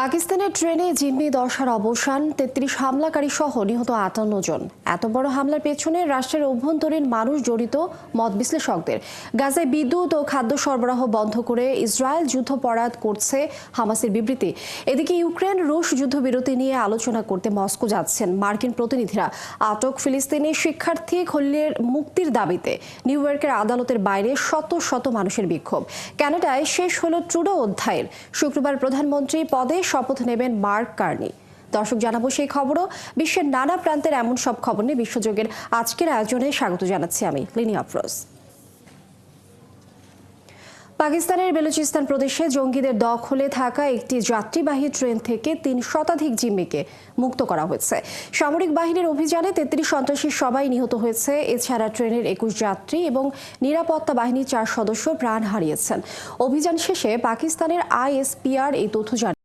পাকিস্তানের ট্রেনে জিম্মি দশার অবসান, ৩৩ হামলাকারী সহ নিহত ৫৮ জন। এত বড় হামলার পেছনে রাষ্ট্রের অভ্যন্তরীণ মানুষ জড়িত মত বিশ্লেষকদের। গাজায় বিদ্যুৎ ও খাদ্য সরবরাহ বন্ধ করে ইসরায়েল যুদ্ধাপরাধ করছে, হামাসের বিবৃতি। এদিকে ইউক্রেন রুশ যুদ্ধবিরতি নিয়ে আলোচনা করতে মস্কো যাচ্ছেন মার্কিন প্রতিনিধিরা। আটক ফিলিস্তিনি শিক্ষার্থী খলিলের মুক্তির দাবিতে নিউ ইয়র্কের আদালতের বাইরে শত শত মানুষের বিক্ষোভ। কানাডায় শেষ হলো ট্রুডো অধ্যায়ের। শুক্রবার প্রধানমন্ত্রী পদে শপথ নেবেন মার্ক কার্নি। দর্শক, জানাবো সেই খবরও। বিশ্বের নানা প্রান্তের এমন সব খবর নিয়ে বিশ্বযোগের আজকের আয়োজনে স্বাগত জানাচ্ছি আমি লিনি আফরোজ। পাকিস্তানের বেলুচিস্তান প্রদেশে জঙ্গিদের দখলে থাকা একটি যাত্রীবাহী ট্রেন থেকে ৩ শতাধিক জিম্মিকে মুক্ত করা হয়েছে। সামরিক বাহিনীর অভিযানে ৩৩ সন্ত্রাসী সবাই নিহত হয়েছে। এছাড়া ট্রেনের ২১ যাত্রী এবং নিরাপত্তা বাহিনীর ৪ সদস্য প্রাণ হারিয়েছেন। অভিযান শেষে পাকিস্তানের ISPR এই তথ্য জানায়।